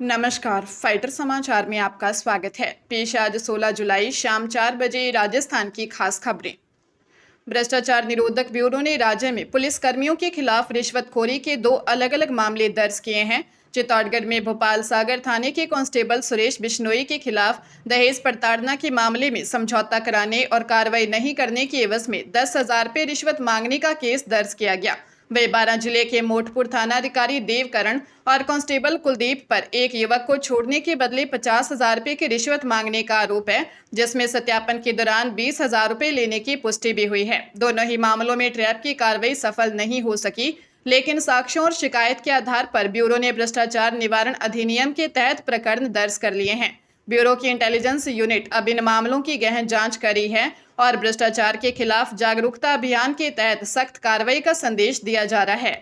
नमस्कार, फाइटर समाचार में आपका स्वागत है। पेश आज 16 जुलाई शाम 4 बजे राजस्थान की खास खबरें। भ्रष्टाचार निरोधक ब्यूरो ने राज्य में पुलिस कर्मियों के खिलाफ रिश्वतखोरी के 2 अलग-अलग मामले दर्ज किए हैं। चित्तौड़गढ़ में भोपाल सागर थाने के कांस्टेबल सुरेश बिश्नोई के खिलाफ दहेज प्रताड़ना के मामले में समझौता कराने और कार्रवाई नहीं करने की एवज में 10,000 रुपये रिश्वत मांगने का केस दर्ज किया गया। वही 12 जिले के मोटपुर थाना अधिकारी देवकरण और कांस्टेबल कुलदीप पर एक युवक को छोड़ने के बदले 50,000 रुपये की रिश्वत मांगने का आरोप है, जिसमें सत्यापन के दौरान 20,000 रुपये लेने की पुष्टि भी हुई है। दोनों ही मामलों में ट्रैप की कार्रवाई सफल नहीं हो सकी, लेकिन साक्ष्यों और शिकायत के आधार पर ब्यूरो ने भ्रष्टाचार निवारण अधिनियम के तहत प्रकरण दर्ज कर लिए हैं। ब्यूरो की इंटेलिजेंस यूनिट अब इन मामलों की गहन जांच कर रही है और भ्रष्टाचार के खिलाफ जागरूकता अभियान के तहत सख्त कार्रवाई का संदेश दिया जा रहा है।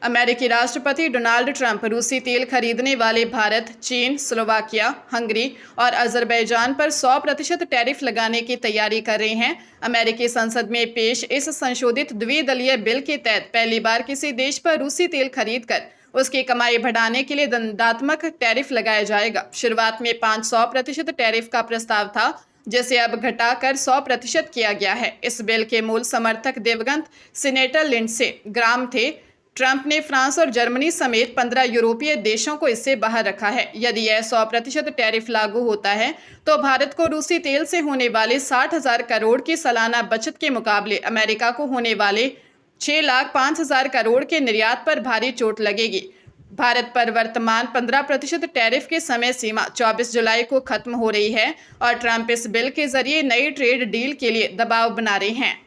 अमेरिकी राष्ट्रपति डोनाल्ड ट्रंप रूसी तेल खरीदने वाले भारत, चीन, स्लोवाकिया, हंगरी और अजरबैजान पर 100% टैरिफ लगाने की तैयारी कर रहे हैं। अमेरिकी संसद में पेश इस संशोधित द्विदलीय बिल के तहत पहली बार किसी देश पर रूसी तेल खरीदकर उसकी कमाई बढ़ाने के लिए दंडात्मक टैरिफ लगाया जाएगा। शुरुआत में 500% टैरिफ का प्रस्ताव था, जिसे अब घटाकर 100% किया गया है। इस बिल के मूल समर्थक दिवंगत सीनेटर लिंडसे ग्राम थे। ट्रंप ने फ्रांस और जर्मनी समेत 15 यूरोपीय देशों को इससे बाहर रखा है। यदि यह 100% टैरिफ लागू होता है तो भारत को रूसी तेल से होने वाले 60,000 करोड़ की सालाना बचत के मुकाबले अमेरिका को होने वाले 6,05,000 करोड़ के निर्यात पर भारी चोट लगेगी। भारत पर वर्तमान 15% टैरिफ की समय सीमा 24 जुलाई को खत्म हो रही है और ट्रंप इस बिल के जरिए नई ट्रेड डील के लिए दबाव बना रहे हैं।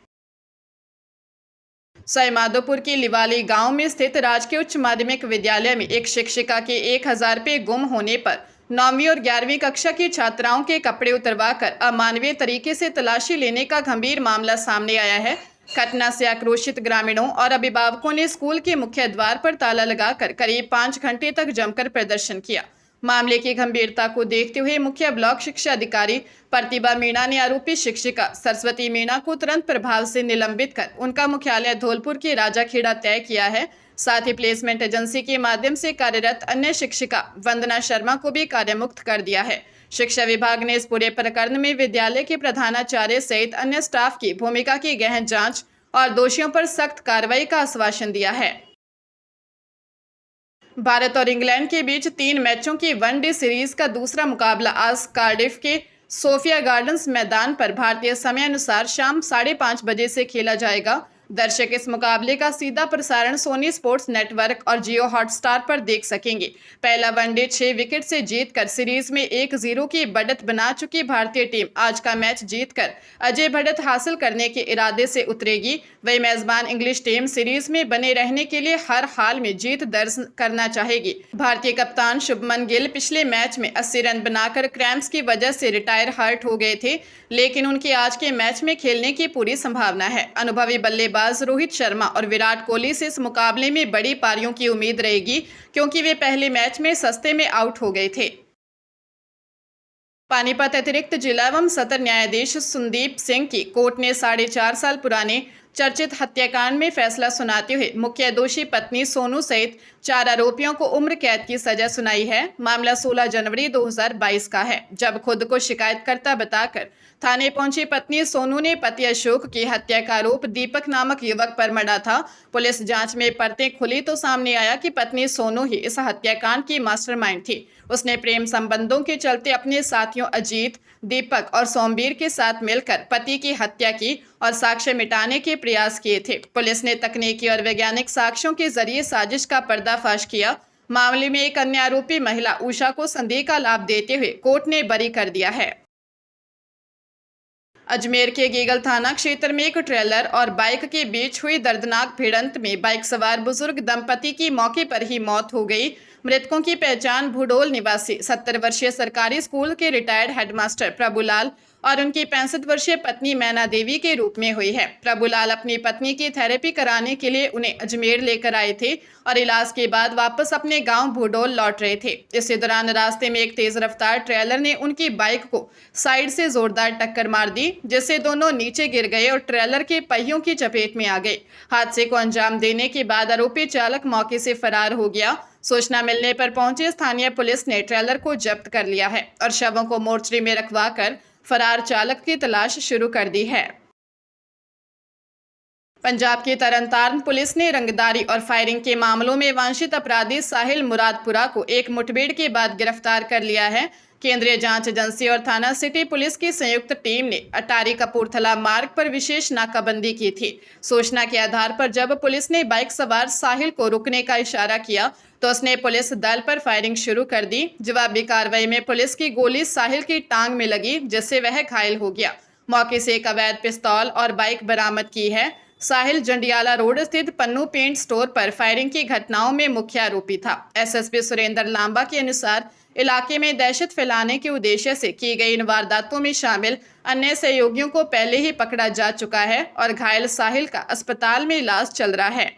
सवाईमाधोपुर के लिवाली गांव में स्थित राजकीय उच्च माध्यमिक विद्यालय में एक शिक्षिका के 1,000 रुपये गुम होने पर 9वीं और 11वीं कक्षा की छात्राओं के कपड़े उतरवाकर अमानवीय तरीके से तलाशी लेने का गंभीर मामला सामने आया है। घटना से आक्रोशित ग्रामीणों और अभिभावकों ने स्कूल के मुख्य द्वार पर ताला लगाकर करीब 5 घंटे तक जमकर प्रदर्शन किया। मामले की गंभीरता को देखते हुए मुख्य ब्लॉक शिक्षा अधिकारी प्रतिभा मीणा ने आरोपी शिक्षिका सरस्वती मीणा को तुरंत प्रभाव से निलंबित कर उनका मुख्यालय धौलपुर के राजाखेड़ा तय किया है। साथ ही प्लेसमेंट एजेंसी के माध्यम से कार्यरत अन्य शिक्षिका वंदना शर्मा को भी कार्यमुक्त कर दिया है। शिक्षा विभाग ने इस पूरे प्रकरण में विद्यालय के प्रधानाचार्य सहित अन्य स्टाफ की भूमिका की गहन जांच और दोषियों पर सख्त कार्रवाई का आश्वासन दिया है। भारत और इंग्लैंड के बीच 3 मैचों की वनडे सीरीज का दूसरा मुकाबला आज कार्डिफ के सोफिया गार्डन्स मैदान पर भारतीय समय अनुसार शाम 5:30 बजे से खेला जाएगा। दर्शक इस मुकाबले का सीधा प्रसारण सोनी स्पोर्ट्स नेटवर्क और जियो हॉटस्टार पर देख सकेंगे। पहला वनडे 6 विकेट से जीतकर सीरीज में 1-0 की बढ़त बना चुकी भारतीय टीम आज का मैच जीतकर अजय बढ़त हासिल करने के इरादे से उतरेगी। वही मेजबान इंग्लिश टीम सीरीज में बने रहने के लिए हर हाल में जीत दर्ज करना चाहेगी। भारतीय कप्तान शुभमन गिल पिछले मैच में 80 रन बनाकर क्रैम्प्स की वजह से रिटायर हर्ट हो गए थे, लेकिन उनके आज के मैच में खेलने की पूरी संभावना है। अनुभवी बल्लेबाज रोहित शर्मा और विराट कोहली से इस मुकाबले में बड़ी पारियों की उम्मीद रहेगी, क्योंकि वे पहले मैच में सस्ते में आउट हो गए थे। पानीपत अतिरिक्त जिला एवं सत्र न्यायाधीश संदीप सिंह की कोर्ट ने 4.5 साल पुराने चर्चित हत्याकांड में फैसला सुनाते हुए मुख्य दोषी पत्नी सोनू सहित 4 आरोपियों को उम्र कैद की सजा सुनाई है। मामला 16 जनवरी 2022 का है, जब खुद को शिकायतकर्ता बताकर थाने पहुंची पत्नी सोनू ने पति अशोक की हत्या का आरोप दीपक नामक युवक पर मढ़ा था। पुलिस जांच में परतें खुली तो सामने आया कि पत्नी सोनू ही इस हत्याकांड की मास्टरमाइंड थी। उसने प्रेम संबंधों के चलते अपने साथियों अजीत, दीपक और सोमवीर के साथ मिलकर पति की हत्या की और साक्ष्य मिटाने के प्रयास किए थे। पुलिस ने तकनीकी और वैज्ञानिक साक्ष्यों के जरिए साजिश का पर्दाफाश किया। मामले में एक अन्य आरोपी महिला उषा को संदेह का लाभ देते हुए कोर्ट ने बरी कर दिया है। अजमेर के गेगल थाना क्षेत्र में एक ट्रेलर और बाइक के बीच हुई दर्दनाक भिड़ंत में बाइक सवार बुजुर्ग दंपति की मौके पर ही मौत हो गई। मृतकों की पहचान भूडोल निवासी 70 वर्षीय सरकारी स्कूल के रिटायर्ड हेडमास्टर प्रभुलाल और उनकी 65 वर्षीय पत्नी मैना देवी के रूप में हुई है। प्रभुलाल अपनी पत्नी की थेरेपी कराने के लिए उन्हें अजमेर लेकर आए थे और इलाज के बाद वापस अपने गांव भूडोल लौट रहे थे। इसी दौरान रास्ते में एक तेज रफ्तार ट्रेलर ने उनकी बाइक को साइड से जोरदार टक्कर मार दी, जिससे दोनों नीचे गिर गए और ट्रेलर के पहियों की चपेट में आ गए। हादसे को अंजाम देने के बाद आरोपी चालक मौके से फरार हो गया। सूचना मिलने पर पहुंचे स्थानीय पुलिस ने ट्रेलर को जब्त कर लिया है और शवों को मोर्चरी में रखवाकर फरार चालक की तलाश शुरू कर दी है। पंजाब की तरनतारन पुलिस ने रंगदारी और फायरिंग के मामलों में वांछित अपराधी साहिल मुरादपुरा को एक मुठभेड़ के बाद गिरफ्तार कर लिया है। केंद्रीय जांच एजेंसी और थाना सिटी पुलिस की संयुक्त टीम ने अटारी कपूरथला मार्ग पर विशेष नाकाबंदी की थी। सूचना के आधार पर जब पुलिस ने बाइक सवार साहिल को रुकने का इशारा किया तो उसने पुलिस दल पर फायरिंग शुरू कर दी। जवाबी कार्रवाई में पुलिस की गोली साहिल की टांग में लगी, जिससे वह घायल हो गया। मौके से एक अवैध पिस्तौल और बाइक बरामद की है। साहिल जंडियाला रोड स्थित पन्नू पेंट स्टोर पर फायरिंग की घटनाओं में मुख्य आरोपी था। एसएसपी सुरेंद्र लांबा के अनुसार इलाके में दहशत फैलाने के उद्देश्य से की गई इन वारदातों में शामिल अन्य सहयोगियों को पहले ही पकड़ा जा चुका है और घायल साहिल का अस्पताल में इलाज चल रहा है।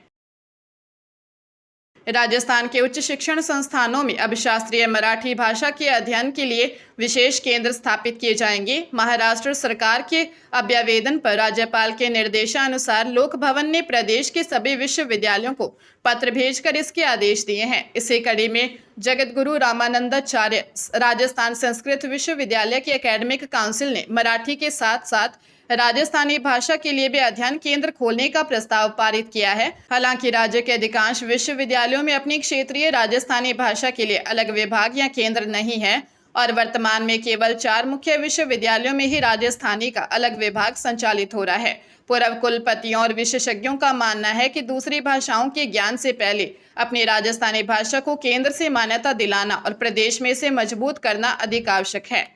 राजस्थान के उच्च शिक्षण संस्थानों में अब शास्त्रीय मराठी भाषा के अध्ययन के लिए विशेष केंद्र स्थापित किए जाएंगे। महाराष्ट्र सरकार के अभ्यावेदन पर राज्यपाल के निर्देशानुसार लोक भवन ने प्रदेश के सभी विश्वविद्यालयों को पत्र भेजकर इसके आदेश दिए हैं। इसी कड़ी में जगतगुरु रामानंदाचार्य राजस्थान संस्कृत विश्वविद्यालय के एकेडमिक काउंसिल ने मराठी के साथ साथ राजस्थानी भाषा के लिए भी अध्ययन केंद्र खोलने का प्रस्ताव पारित किया है। हालांकि राज्य के अधिकांश विश्वविद्यालयों में अपनी क्षेत्रीय राजस्थानी भाषा के लिए अलग विभाग या केंद्र नहीं है और वर्तमान में केवल 4 मुख्य विश्वविद्यालयों में ही राजस्थानी का अलग विभाग संचालित हो रहा है। पूर्व कुलपतियों और विशेषज्ञों का मानना है कि दूसरी भाषाओं के ज्ञान से पहले अपनी राजस्थानी भाषा को केंद्र से मान्यता दिलाना और प्रदेश में इसे मजबूत करना अधिक आवश्यक है।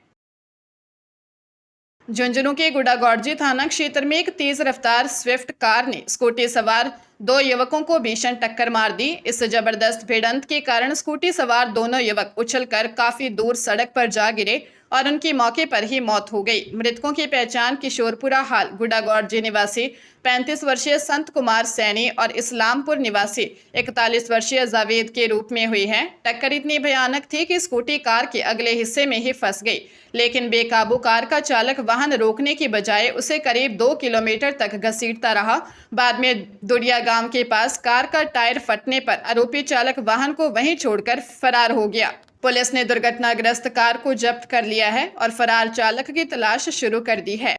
झुंझुनू के गुड़ागौड़जी थाना क्षेत्र में एक तेज रफ्तार स्विफ्ट कार ने स्कूटी सवार 2 युवकों को भीषण टक्कर मार दी। इस जबरदस्त भिड़ंत के कारण स्कूटी सवार दोनों युवक उछलकर काफी दूर सड़क पर जा गिरे और उनकी मौके पर ही मौत हो गई। मृतकों की पहचान किशोरपुरा हाल गुड़ागौड़जी निवासी 35 वर्षीय संत कुमार सैनी और इस्लामपुर निवासी 41 वर्षीय जावेद के रूप में हुई है। टक्कर इतनी भयानक थी कि स्कूटी कार के अगले हिस्से में ही फंस गई, लेकिन बेकाबू कार का चालक वाहन रोकने की बजाय उसे करीब 2 किलोमीटर तक घसीटता रहा। बाद में दुड़िया गांव के पास कार का टायर फटने पर आरोपी चालक वाहन को वहीं छोड़कर फरार हो गया। पुलिस ने दुर्घटनाग्रस्त कार को जब्त कर लिया है और फरार चालक की तलाश शुरू कर दी है।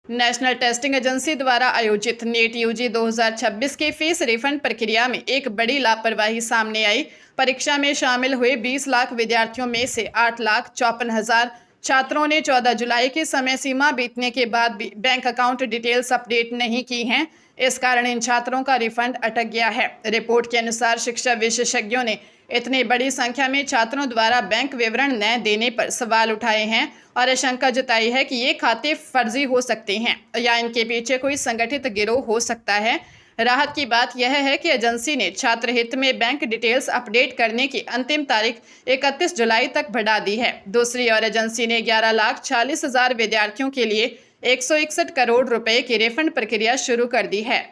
नेशनल टेस्टिंग एजेंसी द्वारा आयोजित नीट यूजी 2026 के फीस रिफंड प्रक्रिया में एक बड़ी लापरवाही सामने आई। परीक्षा में शामिल हुए 20 लाख विद्यार्थियों में से 8,54,000 छात्रों ने 14 जुलाई की समय सीमा बीतने के बाद भी बैंक अकाउंट डिटेल्स अपडेट नहीं की हैं। इस कारण इन छात्रों का रिफंड अटक गया है। रिपोर्ट के अनुसार शिक्षा विशेषज्ञों ने इतनी बड़ी संख्या में छात्रों द्वारा बैंक विवरण न देने पर सवाल उठाए हैं और आशंका जताई है कि ये खाते फर्जी हो सकते हैं या इनके पीछे कोई संगठित गिरोह हो सकता है। राहत की बात यह है कि एजेंसी ने छात्र हित में बैंक डिटेल्स अपडेट करने की अंतिम तारीख 31 जुलाई तक बढ़ा दी है। दूसरी ओर एजेंसी ने 11,40,000 विद्यार्थियों के लिए 161 करोड़ रुपए की रिफंड प्रक्रिया शुरू कर दी है।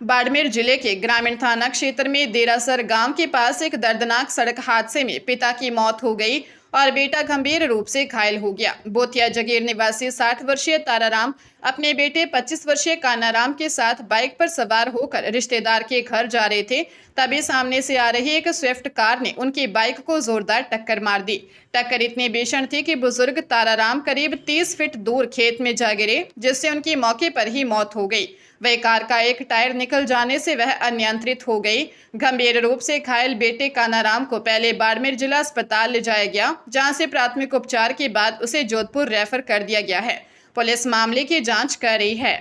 बाड़मेर जिले के ग्रामीण थाना क्षेत्र में देरासर गांव के पास एक दर्दनाक सड़क हादसे में पिता की मौत हो गई और बेटा गंभीर रूप से घायल हो गया। बोतिया जगीर निवासी 60 वर्षीय ताराराम अपने बेटे 25 वर्षीय कानाराम के साथ बाइक पर सवार होकर रिश्तेदार के घर जा रहे थे। तभी सामने से आ रही एक स्विफ्ट कार ने उनकी बाइक को जोरदार टक्कर मार दी। टक्कर इतनी भीषण थी कि बुजुर्ग ताराराम करीब 30 फीट दूर खेत में जा गिरे, जिससे उनकी मौके पर ही मौत हो गई। वह कार का एक टायर निकल जाने से वह अनियंत्रित हो गई। गंभीर रूप से घायल बेटे कानाराम को पहले बाड़मेर जिला अस्पताल ले जाया गया, जहां से प्राथमिक उपचार के बाद उसे जोधपुर रेफर कर दिया गया है। पुलिस मामले की जांच कर रही है।